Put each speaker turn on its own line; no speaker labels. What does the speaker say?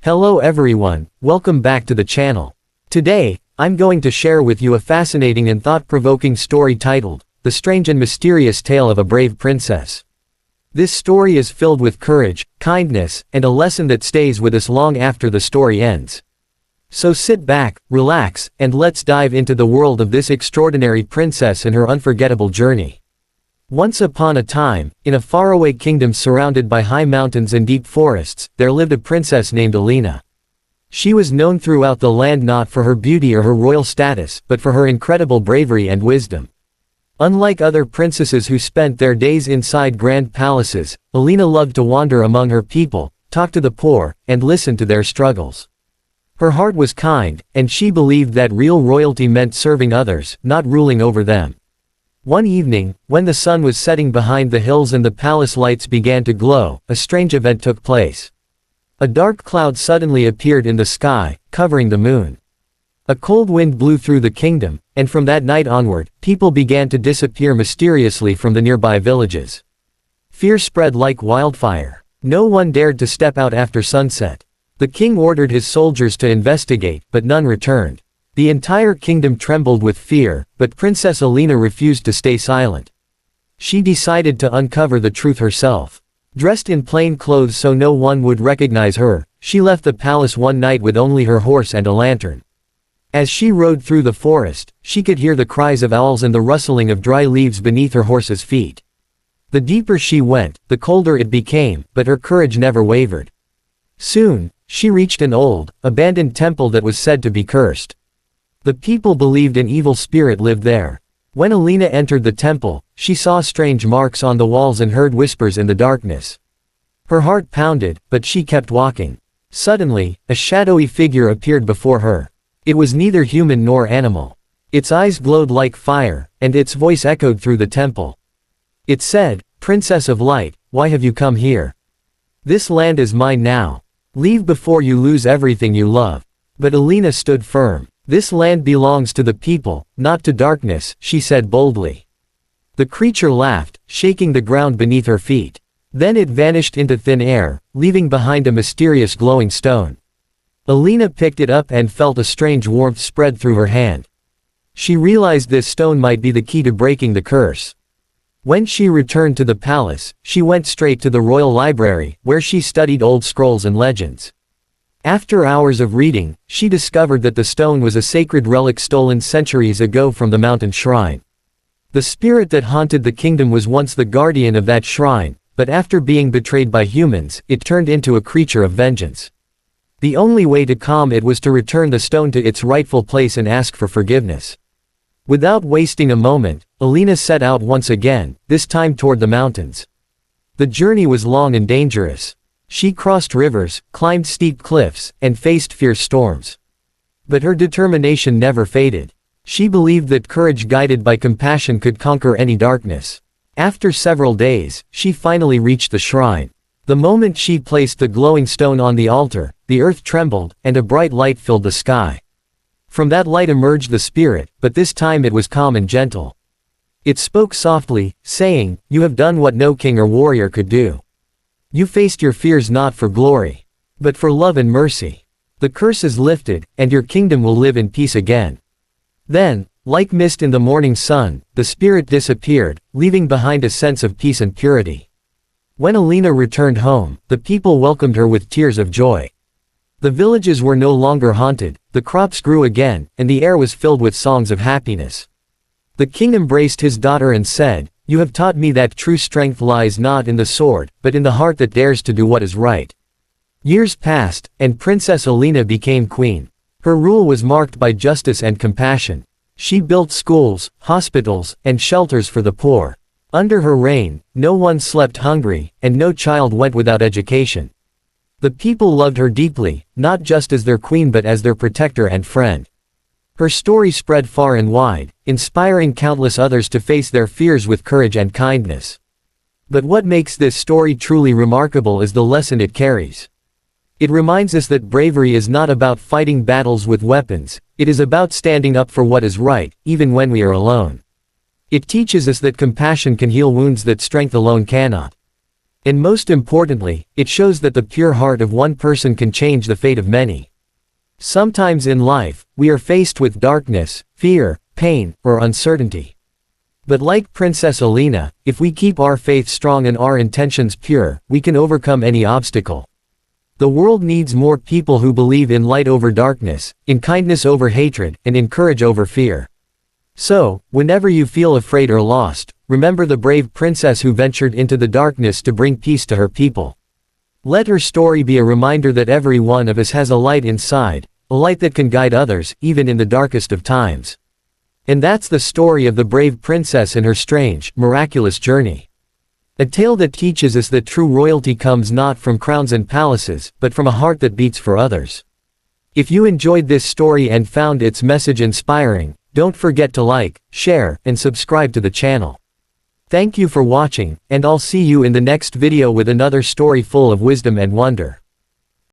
Hello everyone, welcome back to the channel. Today, I'm going to share with you a fascinating and thought-provoking story titled, The Strange and Mysterious Tale of a Brave Princess. This story is filled with courage, kindness, and a lesson that stays with us long after the story ends. So sit back, relax, and let's dive into the world of this extraordinary princess and her unforgettable journey. Once upon a time, in a faraway kingdom surrounded by high mountains and deep forests, there lived a princess named Alina. She was known throughout the land not for her beauty or her royal status, but for her incredible bravery and wisdom. Unlike other princesses who spent their days inside grand palaces, Alina loved to wander among her people, talk to the poor, and listen to their struggles. Her heart was kind, and she believed that real royalty meant serving others, not ruling over them. One evening, when the sun was setting behind the hills and the palace lights began to glow, a strange event took place. A dark cloud suddenly appeared in the sky, covering the moon. A cold wind blew through the kingdom, and from that night onward, people began to disappear mysteriously from the nearby villages. Fear spread like wildfire. No one dared to step out after sunset. The king ordered his soldiers to investigate, but none returned. The entire kingdom trembled with fear, but Princess Alina refused to stay silent. She decided to uncover the truth herself. Dressed in plain clothes so no one would recognize her, she left the palace one night with only her horse and a lantern. As she rode through the forest, she could hear the cries of owls and the rustling of dry leaves beneath her horse's feet. The deeper she went, the colder it became, but her courage never wavered. Soon, she reached an old, abandoned temple that was said to be cursed. The people believed an evil spirit lived there. When Alina entered the temple, she saw strange marks on the walls and heard whispers in the darkness. Her heart pounded, but she kept walking. Suddenly, a shadowy figure appeared before her. It was neither human nor animal. Its eyes glowed like fire, and its voice echoed through the temple. It said, "Princess of Light, why have you come here? This land is mine now. Leave before you lose everything you love." But Alina stood firm. "This land belongs to the people, not to darkness," she said boldly. The creature laughed, shaking the ground beneath her feet. Then it vanished into thin air, leaving behind a mysterious glowing stone. Alina picked it up and felt a strange warmth spread through her hand. She realized this stone might be the key to breaking the curse. When she returned to the palace, she went straight to the royal library, where she studied old scrolls and legends. After hours of reading, she discovered that the stone was a sacred relic stolen centuries ago from the mountain shrine. The spirit that haunted the kingdom was once the guardian of that shrine, but after being betrayed by humans, it turned into a creature of vengeance. The only way to calm it was to return the stone to its rightful place and ask for forgiveness. Without wasting a moment, Alina set out once again, this time toward the mountains. The journey was long and dangerous. She crossed rivers, climbed steep cliffs, and faced fierce storms. But her determination never faded. She believed that courage guided by compassion could conquer any darkness. After several days, she finally reached the shrine. The moment she placed the glowing stone on the altar, the earth trembled, and a bright light filled the sky. From that light emerged the spirit, but this time it was calm and gentle. It spoke softly, saying, "You have done what no king or warrior could do. You faced your fears not for glory, but for love and mercy. The curse is lifted, and your kingdom will live in peace again." Then, like mist in the morning sun, the spirit disappeared, leaving behind a sense of peace and purity. When Alina returned home, the people welcomed her with tears of joy. The villages were no longer haunted, the crops grew again, and the air was filled with songs of happiness. The king embraced his daughter and said, "You have taught me that true strength lies not in the sword, but in the heart that dares to do what is right." Years passed, and Princess Alina became queen. Her rule was marked by justice and compassion. She built schools, hospitals, and shelters for the poor. Under her reign, no one slept hungry, and no child went without education. The people loved her deeply, not just as their queen but as their protector and friend. Her story spread far and wide, inspiring countless others to face their fears with courage and kindness. But what makes this story truly remarkable is the lesson it carries. It reminds us that bravery is not about fighting battles with weapons, it is about standing up for what is right, even when we are alone. It teaches us that compassion can heal wounds that strength alone cannot. And most importantly, it shows that the pure heart of one person can change the fate of many. Sometimes in life, we are faced with darkness, fear, pain, or uncertainty. But like Princess Alina, if we keep our faith strong and our intentions pure, we can overcome any obstacle. The world needs more people who believe in light over darkness, in kindness over hatred, and in courage over fear. So, whenever you feel afraid or lost, remember the brave princess who ventured into the darkness to bring peace to her people. Let her story be a reminder that every one of us has a light inside, a light that can guide others, even in the darkest of times. And that's the story of the brave princess and her strange, miraculous journey. A tale that teaches us that true royalty comes not from crowns and palaces, but from a heart that beats for others. If you enjoyed this story and found its message inspiring, don't forget to like, share, and subscribe to the channel. Thank you for watching, and I'll see you in the next video with another story full of wisdom and wonder.